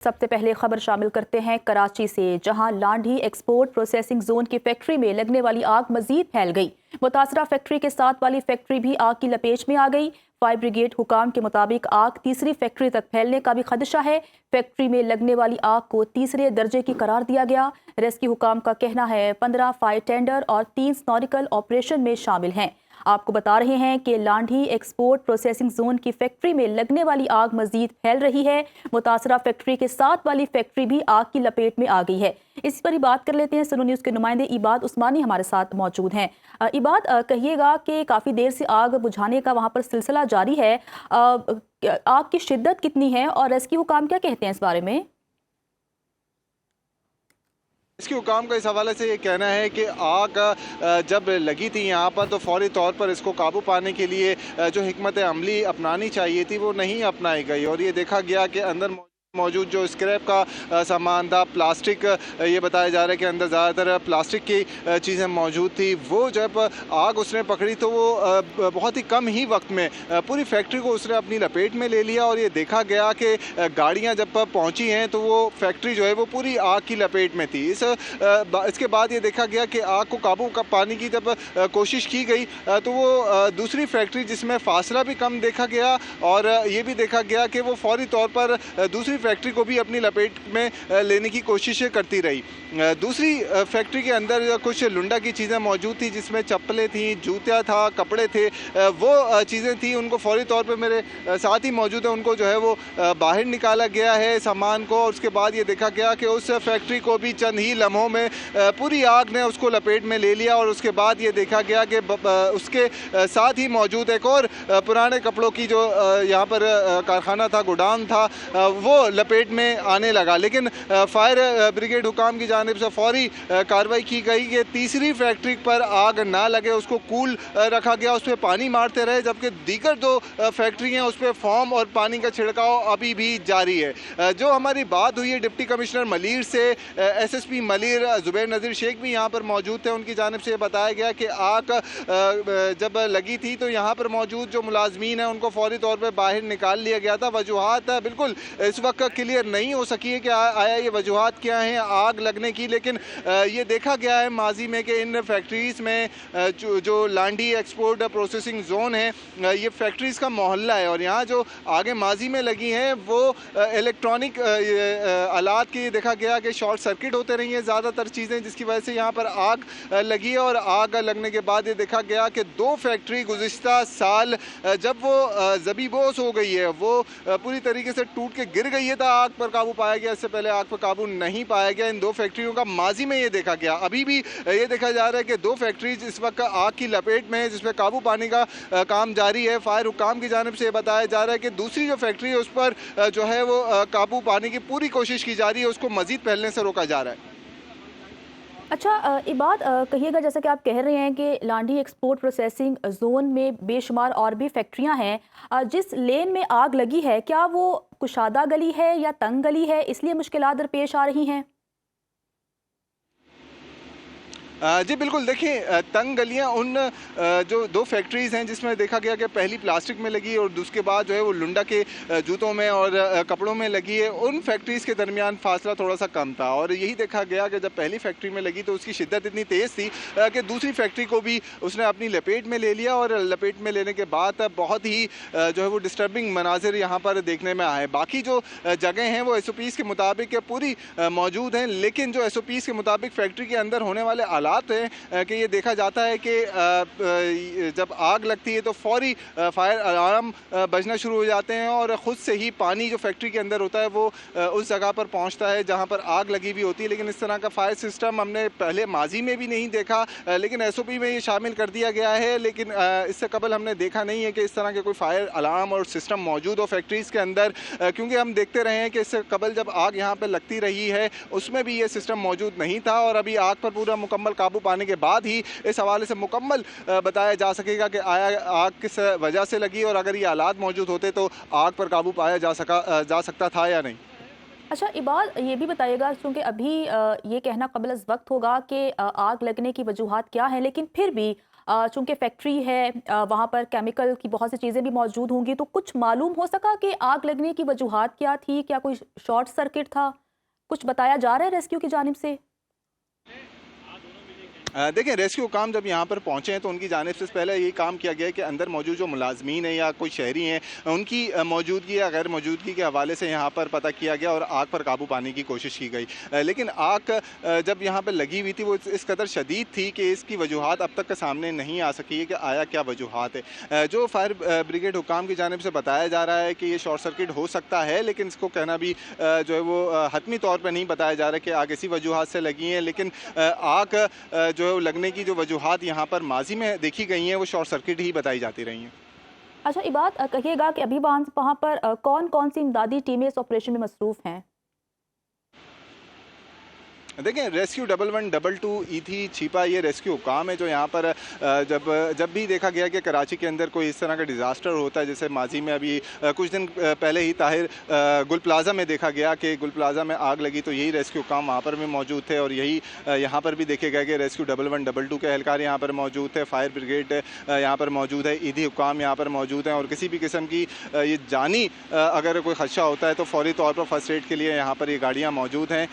सबसे पहले खबर शामिल करते हैं कराची से, जहां लांढी एक्सपोर्ट प्रोसेसिंग जोन की फैक्ट्री में लगने वाली आग मजीद फैल गई। मुतासरा फैक्ट्री के साथ वाली फैक्ट्री भी आग की लपेट में आ गई। फायर ब्रिगेड हुकाम के मुताबिक आग तीसरी फैक्ट्री तक फैलने का भी खदशा है। फैक्ट्री में लगने वाली आग को तीसरे दर्जे की करार दिया गया। रेस्क्यू हुकाम का कहना है 15 फायर टेंडर और 3 स्नॉरिकल ऑपरेशन में शामिल हैं। आपको बता रहे हैं कि लांढी एक्सपोर्ट प्रोसेसिंग जोन की फैक्ट्री में लगने वाली आग मजीद फैल रही है। मुतासरा फैक्ट्री के साथ वाली फैक्ट्री भी आग की लपेट में आ गई है। इस पर ही बात कर लेते हैं। सुनो न्यूज़ के नुमाइंदे इबाद उस्मानी हमारे साथ मौजूद हैं। इबाद, कहिएगा कि काफ़ी देर से आग बुझाने का वहाँ पर सिलसिला जारी है। आग की शिद्दत कितनी है और रेस्क्यू हुकाम क्या कहते हैं इस बारे में? इसके हुकाम का इस हवाले से ये कहना है कि आग जब लगी थी यहाँ पर तो फौरी तौर पर इसको काबू पाने के लिए जो हिकमत अमली अपनानी चाहिए थी वो नहीं अपनाई गई और ये देखा गया कि अंदर मौजूद जो स्क्रैप का सामान था, प्लास्टिक, ये बताया जा रहा है कि अंदर ज़्यादातर प्लास्टिक की चीज़ें मौजूद थी। वो जब आग उसने पकड़ी तो वो बहुत ही कम ही वक्त में पूरी फैक्ट्री को उसने अपनी लपेट में ले लिया और ये देखा गया कि गाड़ियां जब पहुंची हैं तो वो फैक्ट्री जो है वो पूरी आग की लपेट में थी। इसके बाद ये देखा गया कि आग को काबू पाने की जब कोशिश की गई तो वो दूसरी फैक्ट्री जिसमें फासला भी कम देखा गया और ये भी देखा गया कि वो फौरी तौर पर दूसरी फैक्ट्री को भी अपनी लपेट में लेने की कोशिशें करती रही। दूसरी फैक्ट्री के अंदर कुछ लुंडा की चीज़ें मौजूद थी जिसमें चप्पलें थी, जूतियाँ था, कपड़े थे, वो चीज़ें थी। उनको फौरी तौर पे मेरे साथ ही मौजूद है, उनको जो है वो बाहर निकाला गया है सामान को और उसके बाद ये देखा गया कि उस फैक्ट्री को भी चंद ही लम्हों में पूरी आग ने उसको लपेट में ले लिया और उसके बाद ये देखा गया कि उसके साथ ही मौजूद एक और पुराने कपड़ों की जो यहाँ पर कारखाना था, गोडाउन था, वो लपेट में आने लगा। लेकिन फायर ब्रिगेड हुकाम की जानिब से फौरी कार्रवाई की गई कि तीसरी फैक्ट्री पर आग ना लगे, उसको कूल रखा गया, उस पर पानी मारते रहे, जबकि दीगर दो फैक्ट्री हैं उस पर फोम और पानी का छिड़काव अभी भी जारी है। जो हमारी बात हुई है डिप्टी कमिश्नर मलीर से, SSP मलीर जुबैर नज़ीर शेख भी यहाँ पर मौजूद थे। उनकी जानिब से बताया गया कि आग जब लगी थी तो यहाँ पर मौजूद जो मुलाजमीन हैं उनको फौरी तौर पर बाहर निकाल लिया गया था। वजूहात बिल्कुल इस वक्त क्लियर नहीं हो सकी है कि आया ये वजूहात क्या हैं आग लगने की, लेकिन ये देखा गया है माजी में कि इन फैक्ट्रीज़ में जो लांढी एक्सपोर्ट प्रोसेसिंग जोन है ये फैक्ट्रीज़ का मोहल्ला है और यहाँ जो आगे माजी में लगी हैं वो इलेक्ट्रॉनिक आलात की देखा गया कि शॉर्ट सर्किट होते रही हैं ज़्यादातर चीज़ें, जिसकी वजह से यहाँ पर आग लगी है। और आग लगने के बाद ये देखा गया कि 2 फैक्ट्री गुज़िश्ता साल जब वो ज़बीबोस हो गई है, वो पूरी तरीके से टूट के गिर गई है तो आग पर काबू पाया गया। इससे पहले आग पर काबू नहीं पाया गया। इन 2 फैक्ट्रियों का माजी में ये देखा गया। अभी भी ये देखा जा रहा है कि 2 फैक्ट्रीज इस वक्त आग की लपेट में है जिसमें काबू पाने का काम जारी है। फायर हुकाम की जानिब से बताया जा रहा है कि दूसरी जो फैक्ट्री है उस पर जो है वो काबू पाने की पूरी कोशिश की जा रही है, उसको मजीद फैलने से रोका जा रहा है। अच्छा, इबाद, कहिएगा, जैसा कि आप कह रहे हैं कि लांढी एक्सपोर्ट प्रोसेसिंग जोन में बेशुमार और भी फैक्ट्रियां हैं। जिस लेन में आग लगी है क्या वो कुशादा गली है या तंग गली है, इसलिए मुश्किलात दरपेश आ रही हैं? जी बिल्कुल, देखिए तंग गलियाँ उन जो 2 फैक्ट्रीज़ हैं जिसमें देखा गया कि पहली प्लास्टिक में लगी और उसके बाद जो है वो लुंडा के जूतों में और कपड़ों में लगी है। उन फैक्ट्रीज़ के दरमियान फासला थोड़ा सा कम था और यही देखा गया कि जब पहली फैक्ट्री में लगी तो उसकी शिद्दत इतनी तेज़ थी कि दूसरी फैक्ट्री को भी उसने अपनी लपेट में ले लिया और लपेट में लेने के बाद बहुत ही जो है वो डिस्टर्बिंग मनाजिर यहाँ पर देखने में आए। बाकी जो जगह हैं वो SOPs के मुताबिक पूरी मौजूद हैं, लेकिन जो SOPs के मुताबिक फैक्ट्री के अंदर होने वाले हैं कि ये देखा जाता है कि जब आग लगती है तो फौरी फायर अलार्म बजना शुरू हो जाते हैं और ख़ुद से ही पानी जो फैक्ट्री के अंदर होता है वो उस जगह पर पहुंचता है जहां पर आग लगी हुई होती है। लेकिन इस तरह का फायर सिस्टम हमने पहले माजी में भी नहीं देखा, लेकिन SOP में ये शामिल कर दिया गया है। लेकिन इससे कबल हमने देखा नहीं है कि इस तरह के कोई फायर अलार्म और सिस्टम मौजूद हो फैक्ट्रीज़ के अंदर, क्योंकि हम देखते रहे हैं कि इससे कबल जब आग यहाँ पर लगती रही है उसमें भी ये सिस्टम मौजूद नहीं था और अभी आग पर पूरा मुकम्मल काबू पाने के बाद ही इस हवाले से मुकम्मल बताया जा सकेगा कि आग किस वजह से लगी और अगर ये हालात मौजूद होते तो आग पर काबू पाया जा सकता था या नहीं। अच्छा इबाद, ये भी बताइएगा, क्योंकि अभी ये कहना कबल अज़ वक्त होगा कि आग लगने की वजूहात क्या है, लेकिन फिर भी चूंकि फैक्ट्री है, वहाँ पर केमिकल की बहुत सी चीज़ें भी मौजूद होंगी, तो कुछ मालूम हो सका कि आग लगने की वजूहात क्या थी? क्या कोई शॉर्ट सर्किट था? कुछ बताया जा रहा है रेस्क्यू की जानिब से? देखिए, रेस्क्यू काम जब यहाँ पर पहुँचे हैं तो उनकी जानिब से पहले यही काम किया गया है कि अंदर मौजूद जो मुलाजमीन हैं या कोई शहरी हैं, उनकी मौजूदगी या गैर मौजूदगी के हवाले से यहाँ पर पता किया गया और आग पर काबू पाने की कोशिश की गई। लेकिन आग जब यहाँ पर लगी हुई थी वो इस कदर शदीद थी कि इसकी वजूहात अब तक के सामने नहीं आ सकी है कि आया क्या वजूहात है। जो फायर ब्रिगेड हुकाम की जानिब से बताया जा रहा है कि ये शॉर्ट सर्किट हो सकता है, लेकिन इसको कहना भी जो है वो हतमी तौर पर नहीं बताया जा रहा है कि आग इसी वजूहात से लगी है। लेकिन आग जो लगने की जो वजूहात यहाँ पर माजी में देखी गई हैं वो शॉर्ट सर्किट ही बताई जाती रही हैं। अच्छा, ये बात कहिएगा कि अभी वहाँ पर कौन-कौन सी इमदादी टीमें इस ऑपरेशन में मसरूफ़ हैं? देखिए, रेस्क्यू 1112 ईथी छिपा ये रेस्क्यू काम है जो यहाँ पर जब भी देखा गया कि कराची के अंदर कोई इस तरह का डिज़ास्टर होता है, जैसे माजी में अभी कुछ दिन पहले ही ताहिर गुल प्लाज़ा में देखा गया कि गुल प्लाज़ा में आग लगी तो यही रेस्क्यू काम वहाँ पर भी मौजूद थे और यही यहाँ पर भी देखे गए कि रेस्क्यू 1112 के एहलकार यहाँ पर मौजूद थे, फायर ब्रिगेड यहाँ पर मौजूद है, ईदी हुकाम यहाँ पर मौजूद हैं और किसी भी किस्म की ये जानी अगर कोई खदशा होता है तो फौरी तौर पर फर्स्ट एड के लिए यहाँ पर ये गाड़ियाँ मौजूद हैं।